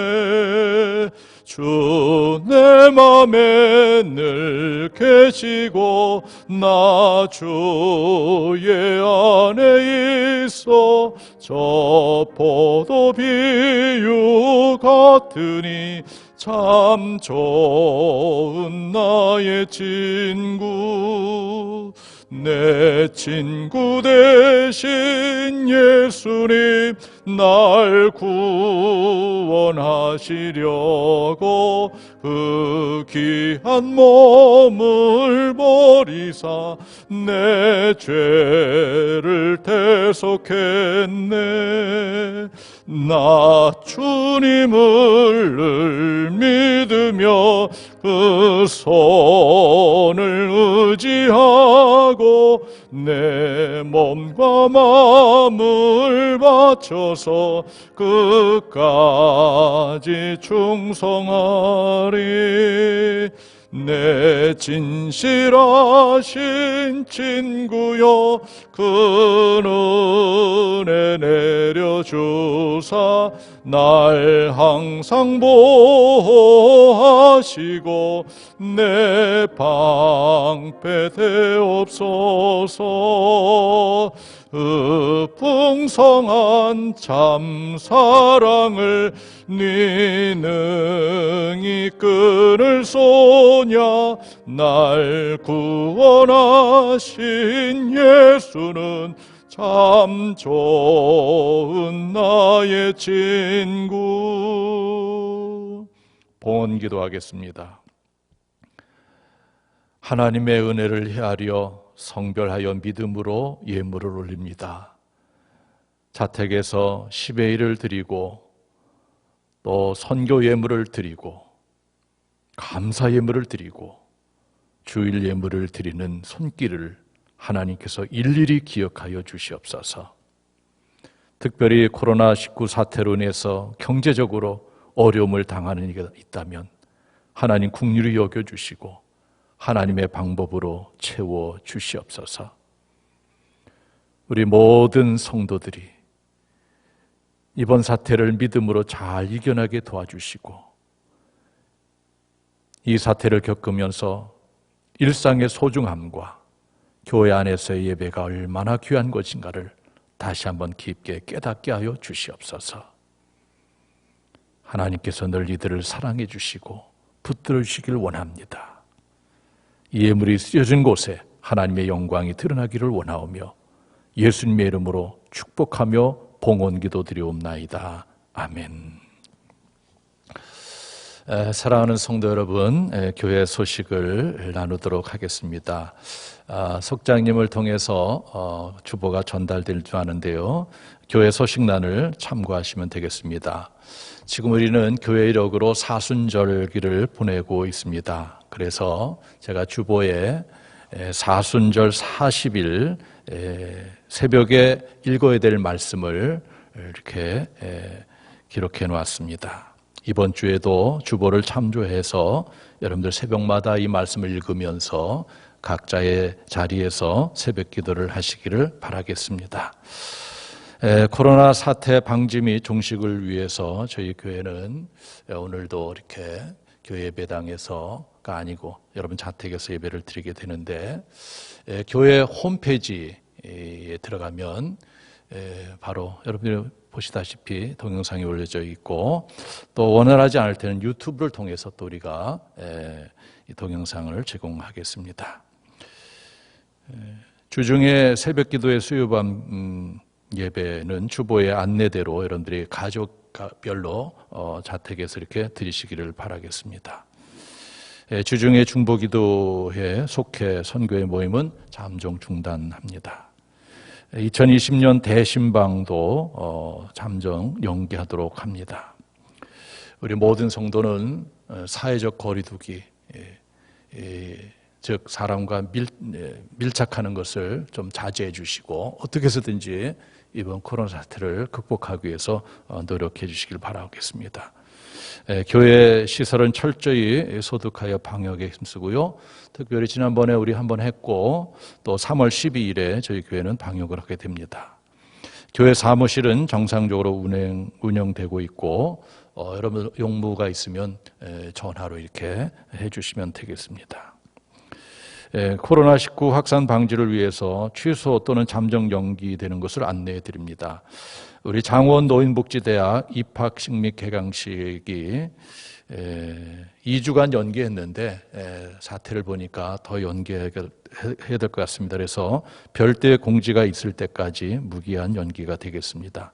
주 내 맘에 늘 계시고 나 주의 안에 있어. 저 포도 비유 같으니 참 좋은 나의 친구. 내 친구 되신 예수님 날 구원하시려고 그 귀한 몸을 버리사 내 죄를 대속했네. 나 주님을 늘 믿으며 그 손을 의지하고 내 몸과 마음을 바쳐서 끝까지 충성하리. 내 진실하신 친구여 그 은혜 내려주사 날 항상 보호하시고 내 방패 되옵소서. 풍성한 참 사랑을 네 능히 끊을 소냐. 날 구원하신 예수는 참 좋은 나의 친구. 봉헌 기도하겠습니다. 하나님의 은혜를 헤아려 성별하여 믿음으로 예물을 올립니다. 자택에서 10의 1을 드리고 또 선교 예물을 드리고 감사 예물을 드리고 주일 예물을 드리는 손길을 하나님께서 일일이 기억하여 주시옵소서. 특별히 코로나19 사태로 인해서 경제적으로 어려움을 당하는 이가 있다면 하나님 긍휼히 여겨주시고 하나님의 방법으로 채워 주시옵소서. 우리 모든 성도들이 이번 사태를 믿음으로 잘 이겨나게 도와주시고 이 사태를 겪으면서 일상의 소중함과 교회 안에서의 예배가 얼마나 귀한 것인가를 다시 한번 깊게 깨닫게 하여 주시옵소서. 하나님께서 늘 이들을 사랑해 주시고 붙들어 주시기를 원합니다. 이 예물이 쓰여진 곳에 하나님의 영광이 드러나기를 원하오며 예수님의 이름으로 축복하며 봉헌 기도 드리옵나이다. 아멘. 사랑하는 성도 여러분, 교회 소식을 나누도록 하겠습니다. 석장님을 통해서 주보가 전달될 줄 아는데요. 교회 소식란을 참고하시면 되겠습니다. 지금 우리는 교회 이력으로 사순절기를 보내고 있습니다. 그래서 제가 주보에 사순절 40일 새벽에 읽어야 될 말씀을 이렇게 기록해 놓았습니다. 이번 주에도 주보를 참조해서 여러분들 새벽마다 이 말씀을 읽으면서 각자의 자리에서 새벽 기도를 하시기를 바라겠습니다. 코로나 사태 방지 및 종식을 위해서 저희 교회는 오늘도 이렇게 교회 예배당에서가 아니고 여러분 자택에서 예배를 드리게 되는데, 교회 홈페이지에 들어가면 바로 여러분들이 보시다시피 동영상이 올려져 있고, 또 원활하지 않을 때는 유튜브를 통해서 또 우리가 이 동영상을 제공하겠습니다. 주중에 새벽 기도의 수요밤 예배는 주보의 안내대로 여러분들이 가족별로 자택에서 이렇게 드리시기를 바라겠습니다. 주중에 중보기도회 속회 선교회 모임은 잠정 중단합니다. 2020년 대신방도 잠정 연기하도록 합니다. 우리 모든 성도는 사회적 거리두기, 즉 사람과 밀착하는 것을 좀 자제해 주시고 어떻게 해서든지 이번 코로나 사태를 극복하기 위해서 노력해 주시길 바라겠습니다. 교회 시설은 철저히 소득하여 방역에 힘쓰고요. 특별히 지난번에 우리 한번 했고 또 3월 12일에 저희 교회는 방역을 하게 됩니다. 교회 사무실은 정상적으로 운영되고 있고 여러분 용무가 있으면 전화로 이렇게 해주시면 되겠습니다. 코로나19 확산 방지를 위해서 취소 또는 잠정 연기되는 것을 안내해 드립니다. 우리 장원 노인복지대학 입학식 및 개강식이 2주간 연기했는데 사태를 보니까 더 연기해야 될 것 같습니다. 그래서 별도의 공지가 있을 때까지 무기한 연기가 되겠습니다.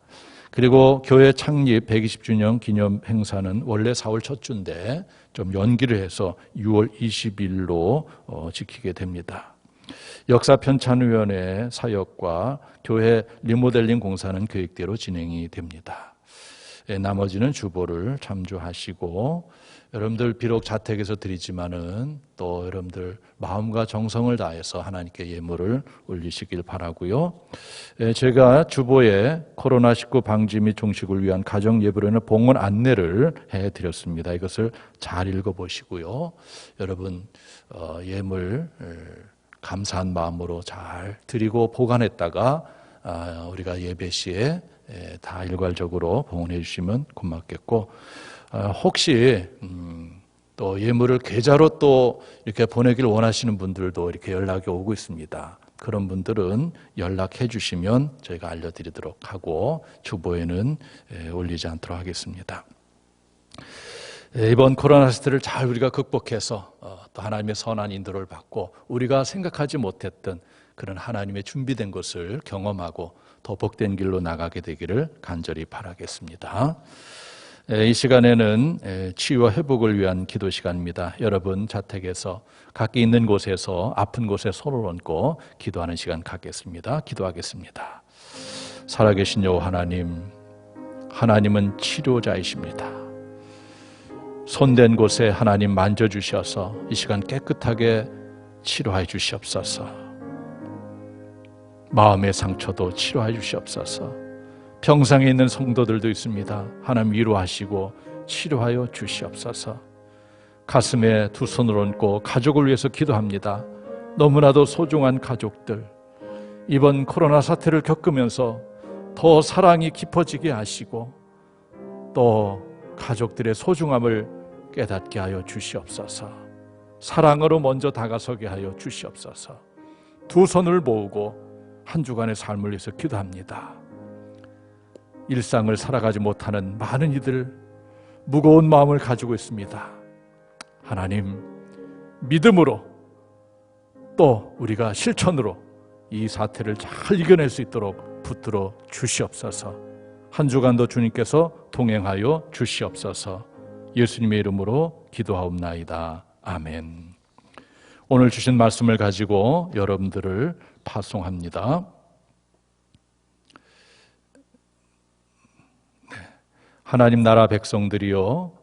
그리고 교회 창립 120주년 기념 행사는 원래 4월 첫 주인데 좀 연기를 해서 6월 20일로 지키게 됩니다. 역사편찬위원회 사역과 교회 리모델링 공사는 계획대로 진행이 됩니다. 나머지는 주보를 참조하시고 여러분들 비록 자택에서 드리지만은 또 여러분들 마음과 정성을 다해서 하나님께 예물을 올리시길 바라고요. 제가 주보에 코로나19 방지 및 종식을 위한 가정 예배로는 봉헌 안내를 해드렸습니다. 이것을 잘 읽어보시고요. 여러분 예물 감사한 마음으로 잘 드리고 보관했다가 우리가 예배 시에 다 일괄적으로 봉헌해 주시면 고맙겠고, 혹시 또 예물을 계좌로 또 이렇게 보내기를 원하시는 분들도 이렇게 연락이 오고 있습니다. 그런 분들은 연락해 주시면 저희가 알려드리도록 하고 주보에는 올리지 않도록 하겠습니다. 이번 코로나 시대를 잘 우리가 극복해서 또 하나님의 선한 인도를 받고 우리가 생각하지 못했던 그런 하나님의 준비된 것을 경험하고 더 복된 길로 나가게 되기를 간절히 바라겠습니다. 이 시간에는 치유와 회복을 위한 기도 시간입니다. 여러분 자택에서 각기 있는 곳에서 아픈 곳에 손을 얹고 기도하는 시간 갖겠습니다. 기도하겠습니다. 살아계신 여호와 하나님, 하나님은 치료자이십니다. 손댄 곳에 하나님 만져주셔서 이 시간 깨끗하게 치료해 주시옵소서. 마음의 상처도 치료해 주시옵소서. 병상에 있는 성도들도 있습니다. 하나님 위로하시고 치료하여 주시옵소서. 가슴에 두 손을 얹고 가족을 위해서 기도합니다. 너무나도 소중한 가족들, 이번 코로나 사태를 겪으면서 더 사랑이 깊어지게 하시고 또 가족들의 소중함을 깨닫게 하여 주시옵소서. 사랑으로 먼저 다가서게 하여 주시옵소서. 두 손을 모으고 한 주간의 삶을 위해서 기도합니다. 일상을 살아가지 못하는 많은 이들 무거운 마음을 가지고 있습니다. 하나님, 믿음으로 또 우리가 실천으로 이 사태를 잘 이겨낼 수 있도록 붙들어 주시옵소서. 한 주간도 주님께서 동행하여 주시옵소서. 예수님의 이름으로 기도하옵나이다. 아멘. 오늘 주신 말씀을 가지고 여러분들을 파송합니다. 하나님 나라 백성들이여,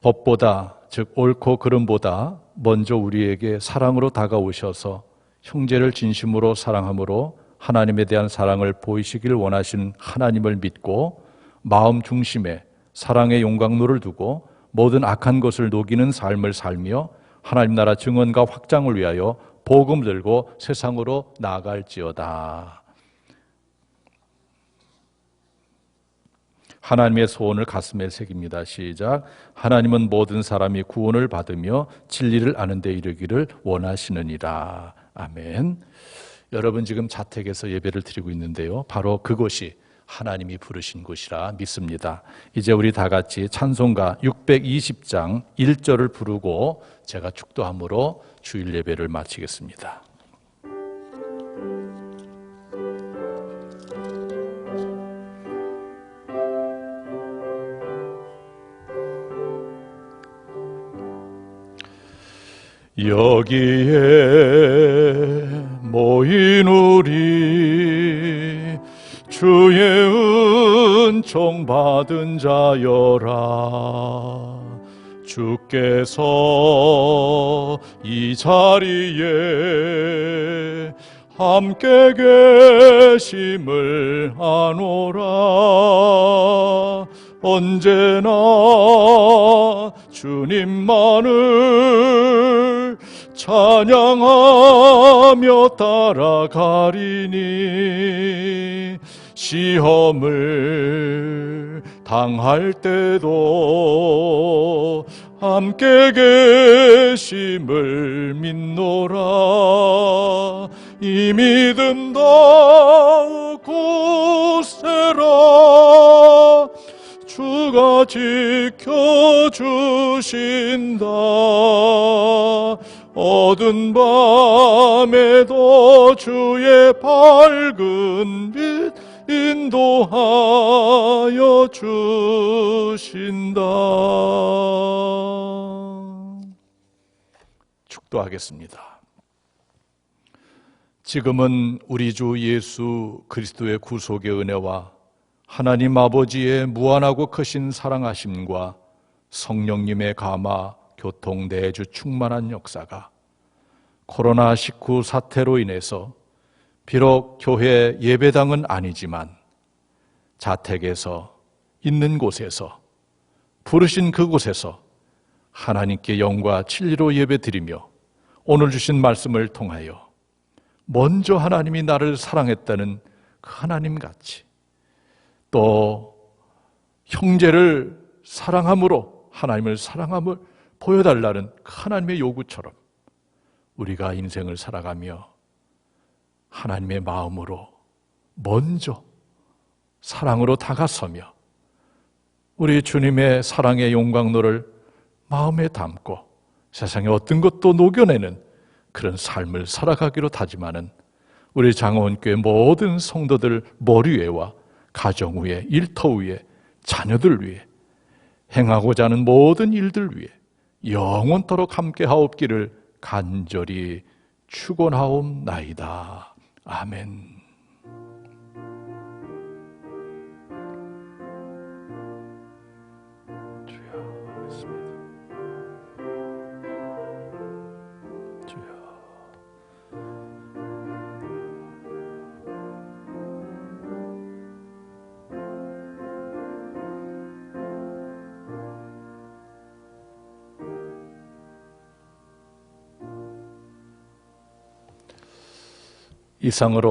법보다, 즉 옳고 그름보다 먼저 우리에게 사랑으로 다가오셔서 형제를 진심으로 사랑함으로 하나님에 대한 사랑을 보이시길 원하신 하나님을 믿고 마음 중심에 사랑의 용광로를 두고 모든 악한 것을 녹이는 삶을 살며 하나님 나라 증언과 확장을 위하여 복음을 들고 세상으로 나아갈지어다. 하나님의 소원을 가슴에 새깁니다. 시작. 하나님은 모든 사람이 구원을 받으며 진리를 아는 데 이르기를 원하시느니라. 아멘. 여러분 지금 자택에서 예배를 드리고 있는데요, 바로 그곳이 하나님이 부르신 곳이라 믿습니다. 이제 우리 다 같이 찬송가 620장 1절을 부르고 제가 축도함으로 주일 예배를 마치겠습니다. 여기에 모인 우리 주의 은총 받은 자여라. 주께서 이 자리에 함께 계심을 아노라. 언제나 주님만을 찬양하며 따라가리니 시험을 당할 때도 함께 계심을 믿노라. 이 믿음 더욱 굳세라. 주가 지켜주신다. 어두운 밤에도 주의 밝은 빛 인도하여 주신다. 축도하겠습니다. 지금은 우리 주 예수 그리스도의 구속의 은혜와 하나님 아버지의 무한하고 크신 사랑하심과 성령님의 감화, 교통, 내주 충만한 역사가 코로나19 사태로 인해서 비록 교회 예배당은 아니지만 자택에서 있는 곳에서 부르신 그곳에서 하나님께 영과 진리로 예배드리며 오늘 주신 말씀을 통하여 먼저 하나님이 나를 사랑했다는 그 하나님같이 또 형제를 사랑함으로 하나님을 사랑함을 보여달라는 그 하나님의 요구처럼 우리가 인생을 살아가며 하나님의 마음으로 먼저 사랑으로 다가서며 우리 주님의 사랑의 용광로를 마음에 담고 세상의 어떤 것도 녹여내는 그런 삶을 살아가기로 다짐하는 우리 장원교회 모든 성도들 머리 위에와 가정 위에, 일터 위에, 자녀들 위에, 행하고자 하는 모든 일들 위에 영원토록 함께 하옵기를 간절히 축원하옵나이다. 아멘. 이상으로